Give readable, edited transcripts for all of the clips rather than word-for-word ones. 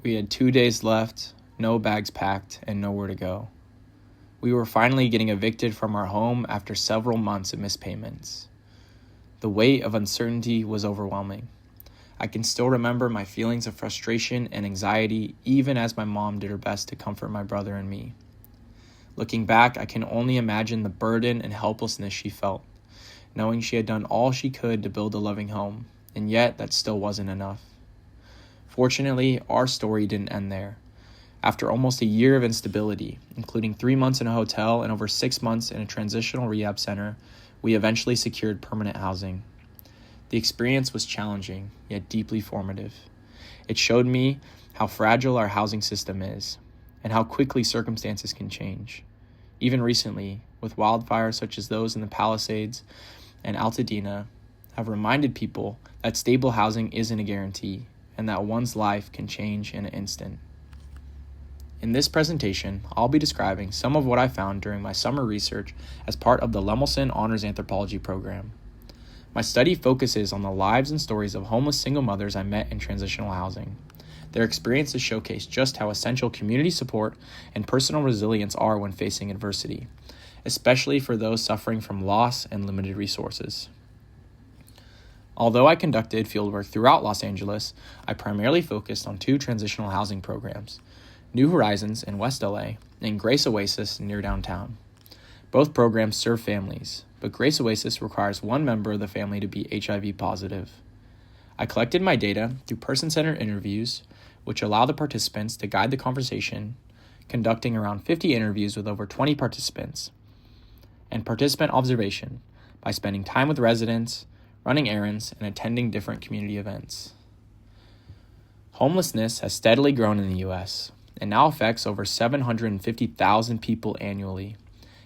We had 2 days left, no bags packed, and nowhere to go. We were finally getting evicted from our home after several months of missed payments. The weight of uncertainty was overwhelming. I can still remember my feelings of frustration and anxiety even as my mom did her best to comfort my brother and me. Looking back, I can only imagine the burden and helplessness she felt, knowing she had done all she could to build a loving home, and yet that still wasn't enough. Fortunately, our story didn't end there. After almost a year of instability, including 3 months in a hotel and over 6 months in a transitional rehab center, we eventually secured permanent housing. The experience was challenging, yet deeply formative. It showed me how fragile our housing system is, and how quickly circumstances can change. Even recently, with wildfires such as those in the Palisades and Altadena, have reminded people that stable housing isn't a guarantee, and that one's life can change in an instant. In this presentation, I'll be describing some of what I found during my summer research as part of the Lemelson Honors Anthropology program. My study focuses on the lives and stories of homeless single mothers I met in transitional housing. Their experiences showcase just how essential community support and personal resilience are when facing adversity, especially for those suffering from loss and limited resources. Although I conducted fieldwork throughout Los Angeles, I primarily focused on 2 transitional housing programs, New Horizons in West LA and Grace Oasis near downtown. Both programs serve families, but Grace Oasis requires one member of the family to be HIV positive. I collected my data through person-centered interviews, which allow the participants to guide the conversation, conducting around 50 interviews with over 20 participants, and participant observation by spending time with residents, running errands, and attending different community events. Homelessness has steadily grown in the U.S. and now affects over 750,000 people annually.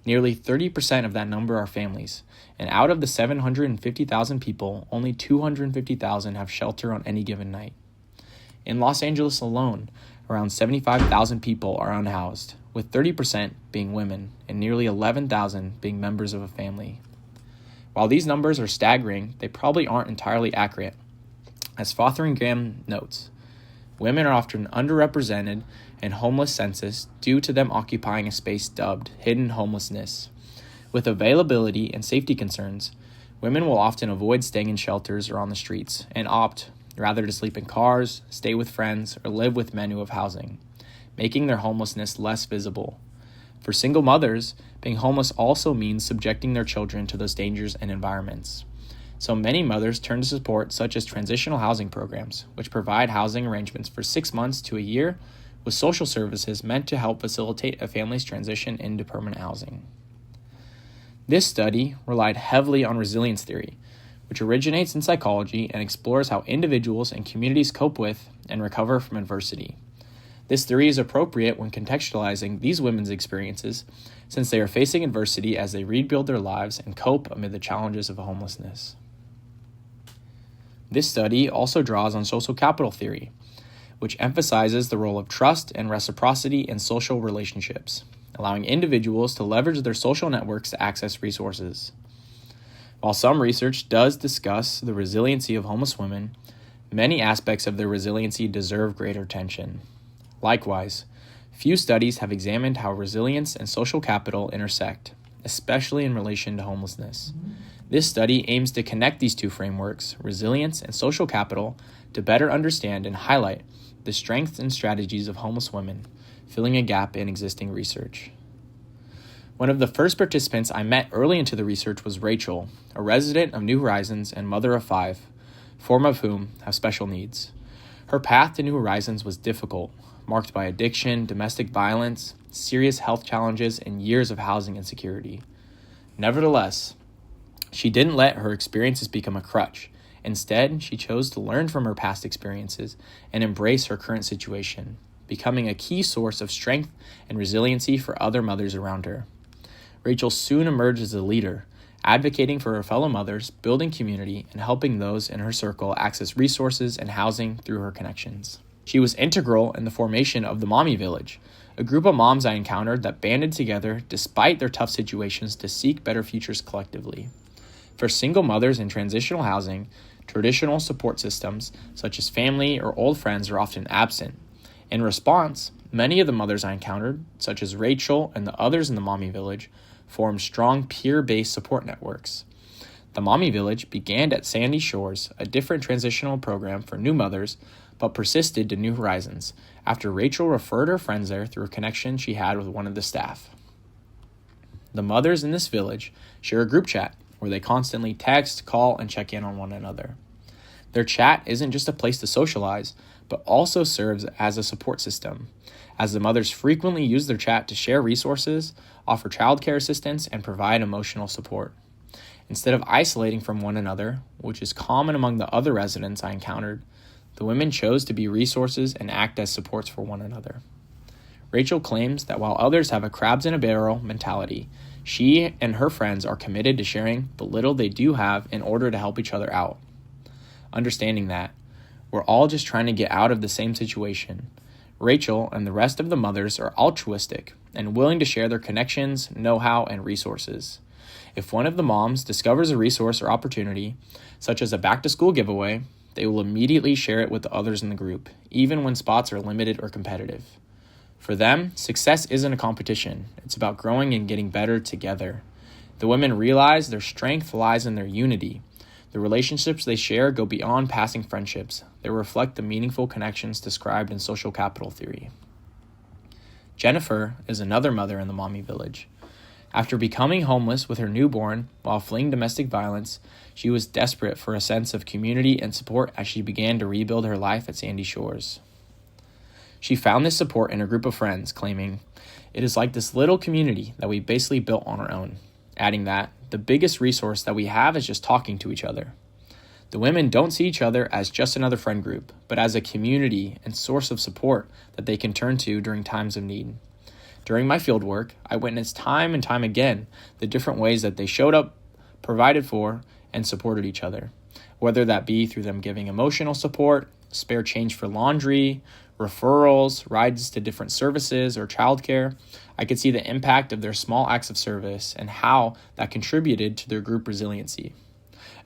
Nearly 30% of that number are families, and out of the 750,000 people, only 250,000 have shelter on any given night. In Los Angeles alone, around 75,000 people are unhoused, with 30% being women and nearly 11,000 being members of a family. While these numbers are staggering, they probably aren't entirely accurate. As Fotheringham notes, women are often underrepresented in homeless census due to them occupying a space dubbed hidden homelessness. With availability and safety concerns, women will often avoid staying in shelters or on the streets and opt rather to sleep in cars, stay with friends, or live with men who have housing, making their homelessness less visible. For single mothers, being homeless also means subjecting their children to those dangers and environments. So many mothers turn to support such as transitional housing programs, which provide housing arrangements for 6 months to a year with social services meant to help facilitate a family's transition into permanent housing. This study relied heavily on resilience theory, which originates in psychology and explores how individuals and communities cope with and recover from adversity. This theory is appropriate when contextualizing these women's experiences, since they are facing adversity as they rebuild their lives and cope amid the challenges of homelessness. This study also draws on social capital theory, which emphasizes the role of trust and reciprocity in social relationships, allowing individuals to leverage their social networks to access resources. While some research does discuss the resiliency of homeless women, many aspects of their resiliency deserve greater attention. Likewise, few studies have examined how resilience and social capital intersect, especially in relation to homelessness. This study aims to connect these 2 frameworks, resilience and social capital, to better understand and highlight the strengths and strategies of homeless women, filling a gap in existing research. One of the first participants I met early into the research was Rachel, a resident of New Horizons and mother of 5, 4 of whom have special needs. Her path to New Horizons was difficult, marked by addiction, domestic violence, serious health challenges, and years of housing insecurity. Nevertheless, she didn't let her experiences become a crutch. Instead, she chose to learn from her past experiences and embrace her current situation, becoming a key source of strength and resiliency for other mothers around her. Rachel soon emerged as a leader, advocating for her fellow mothers, building community, and helping those in her circle access resources and housing through her connections. She was integral in the formation of the Mommy Village, a group of moms I encountered that banded together despite their tough situations to seek better futures collectively. For single mothers in transitional housing, traditional support systems such as family or old friends are often absent, In response, many of the mothers I encountered, such as Rachel and the others in the Mommy Village, formed strong peer-based support networks. The Mommy Village began at Sandy Shores, a different transitional program for new mothers, but persisted to New Horizons after Rachel referred her friends there through a connection she had with one of the staff. The mothers in this village share a group chat where they constantly text, call, and check in on one another. Their chat isn't just a place to socialize, but also serves as a support system, as the mothers frequently use their chat to share resources, offer childcare assistance, and provide emotional support. Instead of isolating from one another, which is common among the other residents I encountered, the women chose to be resources and act as supports for one another. Rachel claims that while others have a crabs in a barrel mentality, she and her friends are committed to sharing the little they do have in order to help each other out. Understanding that we're all just trying to get out of the same situation, Rachel and the rest of the mothers are altruistic and willing to share their connections, know-how, and resources. If one of the moms discovers a resource or opportunity, such as a back-to-school giveaway, they will immediately share it with the others in the group, even when spots are limited or competitive. For them, success isn't a competition. It's about growing and getting better together. The women realize their strength lies in their unity. The relationships they share go beyond passing friendships. They reflect the meaningful connections described in social capital theory. Jennifer is another mother in the Mommy Village. After becoming homeless with her newborn while fleeing domestic violence, she was desperate for a sense of community and support as she began to rebuild her life at Sandy Shores. She found this support in a group of friends, claiming, "It is like this little community that we basically built on our own," adding that the biggest resource that we have is just talking to each other. The women don't see each other as just another friend group, but as a community and source of support that they can turn to during times of need. During my field work, I witnessed time and time again the different ways that they showed up, provided for, and supported each other, whether that be through them giving emotional support, spare change for laundry, referrals, rides to different services, or childcare. I could see the impact of their small acts of service and how that contributed to their group resiliency.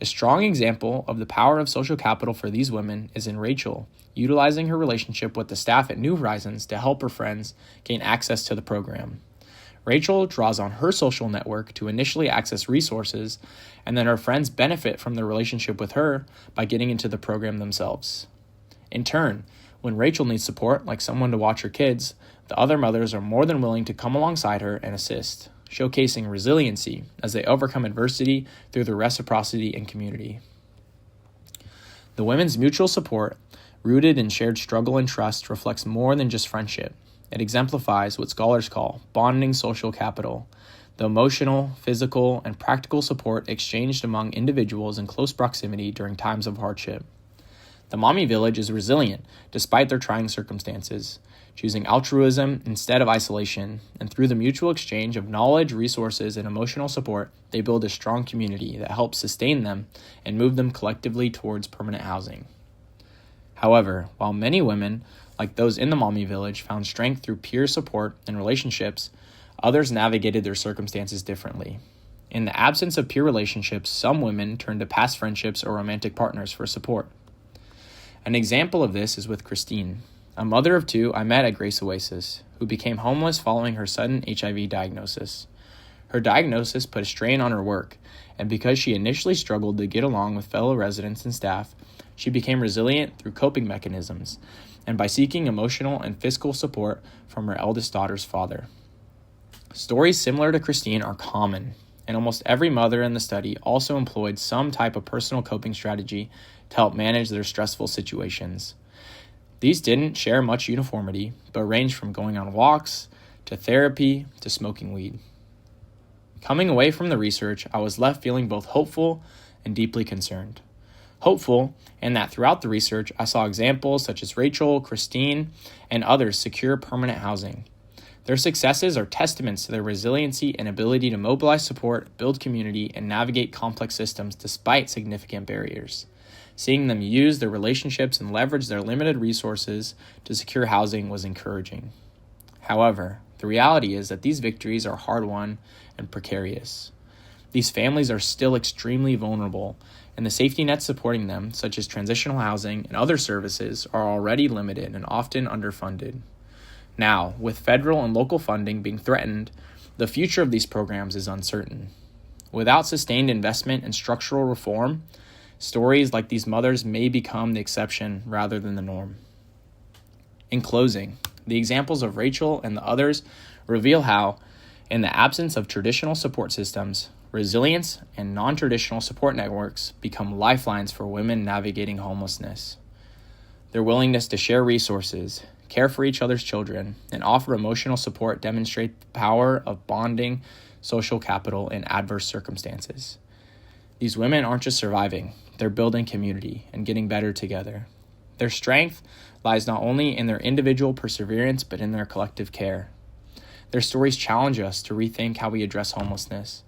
A strong example of the power of social capital for these women is in Rachel, utilizing her relationship with the staff at New Horizons to help her friends gain access to the program. Rachel draws on her social network to initially access resources, and then her friends benefit from their relationship with her by getting into the program themselves. In turn, when Rachel needs support, like someone to watch her kids, the other mothers are more than willing to come alongside her and assist, showcasing resiliency as they overcome adversity through the reciprocity and community. The women's mutual support, rooted in shared struggle and trust, reflects more than just friendship. It exemplifies what scholars call bonding social capital, the emotional, physical, and practical support exchanged among individuals in close proximity during times of hardship. The Mommy Village is resilient despite their trying circumstances, choosing altruism instead of isolation, and through the mutual exchange of knowledge, resources, and emotional support, they build a strong community that helps sustain them and move them collectively towards permanent housing. However, while many women, like those in the Mommy Village, found strength through peer support and relationships, others navigated their circumstances differently. In the absence of peer relationships, some women turned to past friendships or romantic partners for support. An example of this is with Christine, a mother of two I met at Grace Oasis, who became homeless following her sudden HIV diagnosis. Her diagnosis put a strain on her work, and because she initially struggled to get along with fellow residents and staff, she became resilient through coping mechanisms and by seeking emotional and physical support from her eldest daughter's father. Stories similar to Christine are common, and almost every mother in the study also employed some type of personal coping strategy to help manage their stressful situations. These didn't share much uniformity, but ranged from going on walks, to therapy, to smoking weed. Coming away from the research, I was left feeling both hopeful and deeply concerned. Hopeful in that throughout the research, I saw examples such as Rachel, Christine, and others secure permanent housing. Their successes are testaments to their resiliency and ability to mobilize support, build community, and navigate complex systems despite significant barriers. Seeing them use their relationships and leverage their limited resources to secure housing was encouraging. However, the reality is that these victories are hard-won and precarious. These families are still extremely vulnerable, and the safety nets supporting them, such as transitional housing and other services, are already limited and often underfunded. Now, with federal and local funding being threatened, the future of these programs is uncertain. Without sustained investment and structural reform, stories like these mothers may become the exception rather than the norm. In closing, the examples of Rachel and the others reveal how, in the absence of traditional support systems, resilience and non-traditional support networks become lifelines for women navigating homelessness. Their willingness to share resources, care for each other's children, and offer emotional support demonstrate the power of bonding social capital in adverse circumstances. These women aren't just surviving, they're building community and getting better together. Their strength lies not only in their individual perseverance, but in their collective care. Their stories challenge us to rethink how we address homelessness,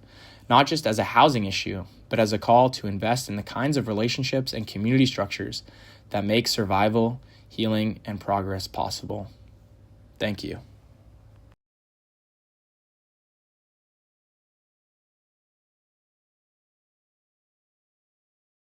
not just as a housing issue, but as a call to invest in the kinds of relationships and community structures that make survival, healing, and progress possible. Thank you.